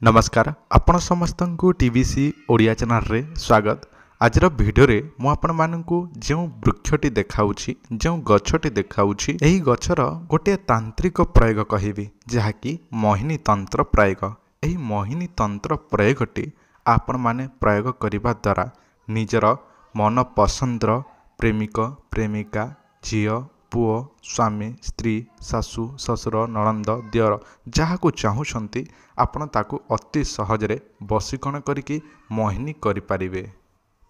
नमस्कार आपण समस्त को टीवीसी ओडिया चैनल रे स्वागत। आज भिडियो रे मु आपण मानकु जो वृक्षटी देखाउछि जो गछटी देखाउछि एही गछर गोटे तांत्रिक प्रयोग कहिबी जहाँकि मोहिनी तंत्र प्रयोग। एही मोहिनी तंत्र प्रयोगटी आपण माने प्रयोग करिबा द्वारा निजर मन पसंदर प्रेमिक प्रेमिका झियो पुओ स्वामी स्त्री शाशु ससुर नणंद दियर जहाँ को चाहूँगी आपण ताकू अति सहजरे बशीकरण करिकी मोहिनी करिपारिबे।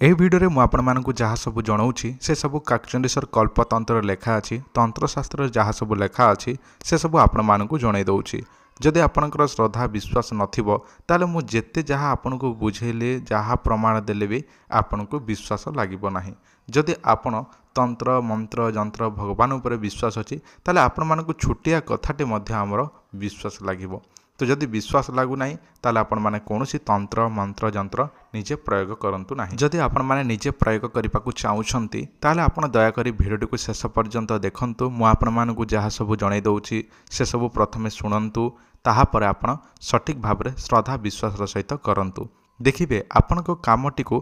एही वीडियो रे मु आपण मानकु जहाँ सब जणाऊँगी से सब काकचंडीश्वर कल्पतंत्र लेखा अछि तंत्रशास्त्र जहाँ सब लेखा अछि से सब आपण मानकु जणाई दउछि। जदि आपणकर श्रद्धा विश्वास नथिबो ताले मु जेते जहाँ आपनको बुझेले जहाँ प्रमाण देले भी आपनको विश्वास लागिबो नाही। जदि आपण तंत्र मंत्र जंत्र भगवान उपरे विश्वास अछि ताले आपण मानकु छुटिया कथाटे मध्य हमर विश्वास लागिबो। तो जदि विश्वास लागू नाही ताले आपण माने कोनोसी तंत्र मंत्र जंत्र निजे प्रयोग करंतु नाही। जदि आपण माने निजे प्रयोग करिपाकु चाहुछंती ताले आपण दया करी भिडियोटी को शेष पर्यंत देखंतु। मु आपण मानकु जहाँ सब जणाई दउछि से सब प्रथमे सुनंतु ताहा परे आपण सठिक भाबरे श्रद्धा विश्वास सहित करंतु। देखिबे आपणक कामटी को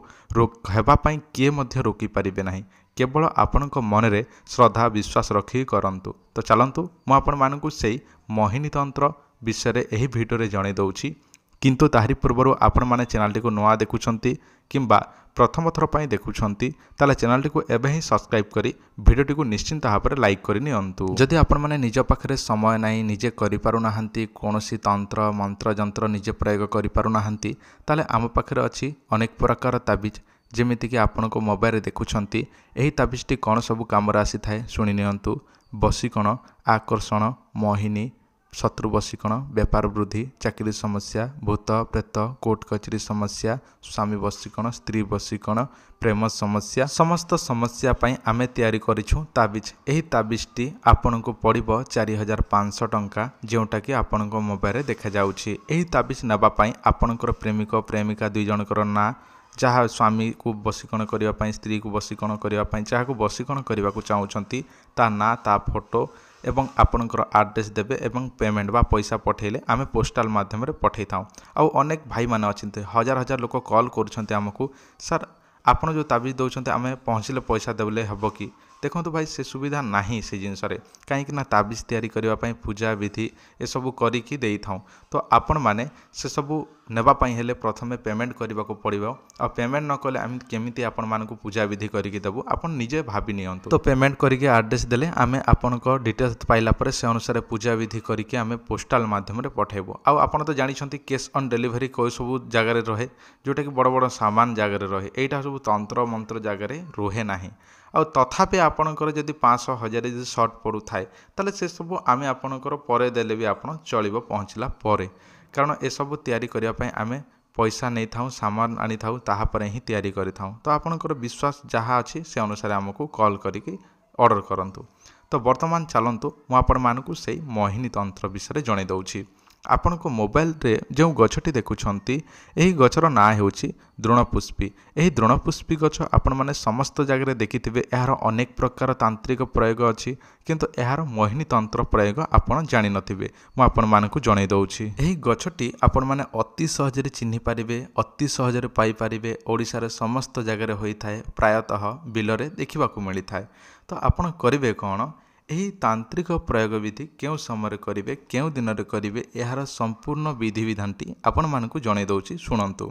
हेबा पई किए मध्य रोकी परिबे नाही केवल आपणक मनरे श्रद्धा विश्वास रखी करंतु। तो चलंतु मु आपण मानकु सेई मोहिनी तंत्र विषय रे एही भिडियो रे जणाई दउछि। किंतु ताहारी पूर्वरु आपण माने चैनल को नुआ देखुछंती किंबा प्रथम थर पई देखुछंती ताले चैनल को एबे ही सब्सक्राइब करी भिडियोटी को निश्चिंत भाबरे लाइक करि नियंतु। जदि आपण माने निज पाखरे समय नाही निजे करि पारु नाहंती कोनोसी तंत्र मंत्र जंत्र निजे प्रयोग करि पारु नाहंती ताले आम पाखरे अछि अनेक प्रकार ताबिज जेमिति कि आपण को मोबाइल रे देखुछंती। एही ताबिजटी कोन सब काम रे आसी थाए सुनि नियंतु। बशीकरण आकर्षण मोहिनी शत्रु बशीकरण व्यापार वृद्धि चाकरी समस्या भूत प्रेत कोर्ट कचेरी समस्या स्वामी बशीकरण स्त्री बशीकरण प्रेम समस्या समस्त समस्या पई आमे तैयारी करिछु ताबिज। एही ताबिजटी आपनको पड़िबो 4500 टंका जेउटा कि आपनको मोबाइल रे देखा जाउछि। एही ताबिज नबा पई आपनकर प्रेमिक प्रेमिका दुई जनकर ना जहाँ स्वामी को बशीकरण करिवा पई स्त्री को बशीकरण करिवा पई जहाँ को बशीकरण करिवा को चाहुछंती ता ना ता फोटो एवं आपणकर आड्रेस देबे एवं पेमेंट बा पैसा पठेले आमे पोस्टाल माध्यम रे पठै थाउ। आ अनेक भाई माने अछिन्ते हजार हजार लोक कॉल करूछन्ते हमकु सर आपण जो ताबिज दउछन्ते आमे पहुँचले पैसा देबले हबो कि देखो भाई से सुविधा नहीं से जिनस कहीं ना ताबिज तैयारी करने पई पूजा विधि ए सब करिकी देई थाउ। तो आपण माने से सब नेबा पई हेले प्रथमे पेमेंट करबा को पड़िबो आ पेमेंट न कले आम केमिति आपण मानकु पूजा विधि करिकी देबु आपण निजे भाबी नियंतु। तो पेमेंट करिके एड्रेस देले आमे आपनको डिटेल्स पाइला परे से अनुसार पूजा विधि करिके आमे पोस्टाल माध्यम रे पठेबो। आ आपण तो जानि छंती कैश ऑन डिलीवरी कोइ सब जगह रे रहे जोटा कि बड़ बड़ सामान जगह रे रहे एटा सब तंत्र मंत्र जगह रे रहे नाही। आ तथापि आपणकर जदि 500 1000 जदि सर्ट पड़ू थाए ताले से सब आमे आपणकर परे देले भी आपण चलिबो पहुँचला परे कारण ए सब तैयारी करिया पई आमे पैसा नहीं थाउ सामान आनी थाउ ताहा परे ही तैयारी करि थाउ। तो आपणकर विश्वास जहाँ अछि से अनुसार हमको कॉल करिकी ऑर्डर करंतु। तो वर्तमान चलंतु मु आपण मानकु सेई मोहिनी तंत्र विषय रे जणाई दउछि। आपण को मोबाइल रे जो गछटी देखुछंती एही गछर ना हेउछि द्रोणपुष्पी। एही द्रोणपुष्पी गछ आपण माने समस्त जगह रे देखिथिबे एहार अनेक प्रकार तांत्रिक प्रयोग अछि किंतु एहार मोहिनी तंत्र प्रयोग आपण जानि नथिबे मु आपण मानकु जणाई दउछि। एही गछटी आपण माने अति सहज रे चिन्हि पारिबे अति सहज रे पाई पारिबे ओडिसा रे समस्त जगह रे होई थाए प्रायतः बिल रे देखिबा को मिली थाए। तो आपण करिवे कोन एही तांत्रिक प्रयोग विधि केउ समय करिवे केउ दिन रे करिवे एहार संपूर्ण विधि विधानटी आपण मानकु जणाई दउछि सुनंतु।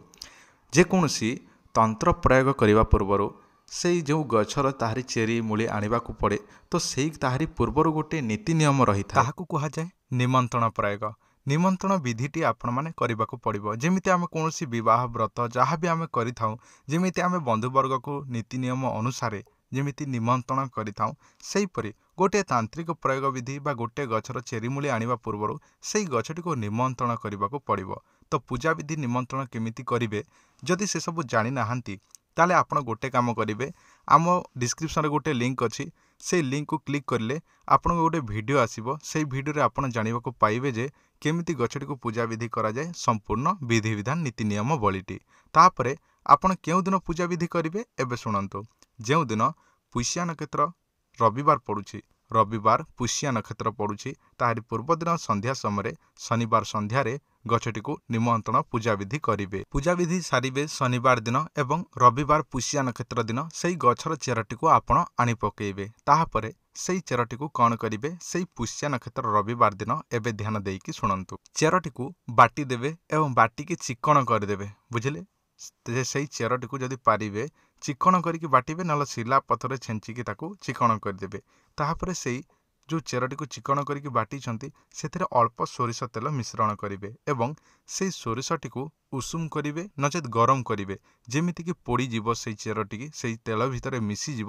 जे कोनसी तंत्र प्रयोग करिवा पूर्वरु सेई जो गछर ताहारी चेरी मूली आनिबा को पड़े तो सेई ताहारी पूर्वरु गोटे नीति नियम रही था ताहाकु कहा जाय निमंत्रण प्रयोग। निमंत्रण विधिटी आपण माने करिबा को पड़िबो जेमिति आमे कोनसी विवाह व्रत जहाँ भी आमे करि थाउ जेमिति आमे बंधु वर्ग को नीति नियम अनुसार जेमिति निमंत्रण करि थाउ सेई परि गोटे तांत्रिक प्रयोग विधि बा गोटे गछर चेरी मूली आनिबा पूर्वरु सेई गछटी को निमंत्रण करिबा को पड़िबो। तो पूजा विधि निमंत्रण केमिति करिवे जदि से सब जानि नाहंती ताले आपण गोटे काम करिवे आम डिस्क्रिप्शन रे गोटे लिंक अछि से लिंक को क्लिक करले आपण गोटे वीडियो आसीबो सेई वीडियो रे आपण जानिबा को पाइबे जे केमिति गछटी को पूजा विधि करा जाय संपूर्ण विधि विधान नीति नियम बलिटी। तापरे आपण केउ दिन पूजा विधि करिवे एबे सुनंतु। जेउ दिन पुष्या नक्षत्र रविवार पड़ुछि रविवार पुष्या नक्षत्र पड़ुछि ताहारी पूर्व दिन संध्या समय शनिवार संध्यारे गछटी को निमंत्रण पूजाविधि करेंगे। पूजाविधि सारे शनिवार दिन एवं रविवार पुष्या नक्षत्र दिन से गछर चेरटी को आपण आनी पकेबे। ताहापरे से चेरटी को कौन करेंगे से पुष्या नक्षत्र रविवार दिन एवं ध्यान देकी शुणु। चेरटी को बाटी देवे एवं बाटिकी चिकण करदे बुझे। से चेरटी को जदि पारे चिकण करके बाटे ना शिला पथर छेचिकी चिकण करदे। ताहापरे से जो चेरटी को चिकण करके बाटी से अल्प सोरिष तेल मिश्रण करेंगे एवं से सोरिषटी को उषुम करेंगे नचेत गरम करेंगे जेमितिकी पोड़ीज से चेरटी से तेल भितर मिसीज।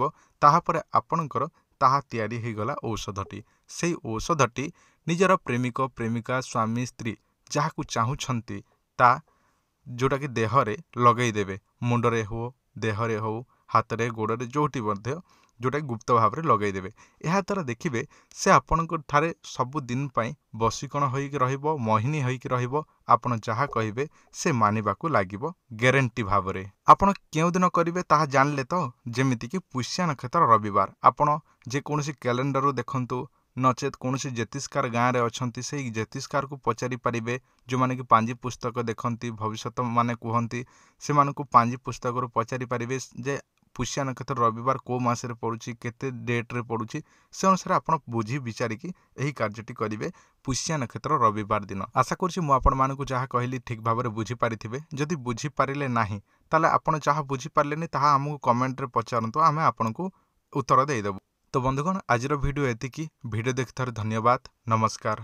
ताहापरे आपणकर ताहा तैयारी हो गला औषधटी। से औषधटी निजर प्रेमिक प्रेमिका स्वामी स्त्री जहाँ को चाहूँगी ता जोटा कि देहरे लगेदेवे। मुंडरे हो देहरे हो हाथ में गोड़े जोटी जोटा गुप्त भाव में लगेदेवे। यह द्वारा देखिए से आपण सबुदिन बशीकण हो मोहिनी हो आपण जहाँ कहे से मानवाक लगे ग्यारंटी भाव में। आपण क्यों दिन करेंगे ताहा जानले तो जमीक पुष्या नक्षत्र रविवार आपण जेकोसी कैलेंडर देखु नचेत कौन ज्योतिषकार गाँव में अच्छा से ज्योतिषकार को पचारि पारे जो मैंने कि पांजी पुस्तक देखती भविष्य माने कहती से पांजी पुस्तक पचारि पारे जे पुष्या नक्षत्र रविवार को मासरे पड़ुछि केते डेट रे पड़ुछि से अनुसार आपण बुझी विचारिकी यही कार्यटी करेंगे पुष्या नक्षत्र रविवार दिन। आशा करुछि मु आपण मानकु जहाँ कहली ठीक भाव में बुझी पारिथिबे। जदि बुझी पारिले नाही ताले आपण जहाँ बुझी पारलेनी ताहा हमकु कमेंट रे पचारंतु आमे आपनकु उत्तर देदेबु। तो बंधुगण आज वीडियो एतिकी। वीडियो देखिथार धन्यवाद। नमस्कार।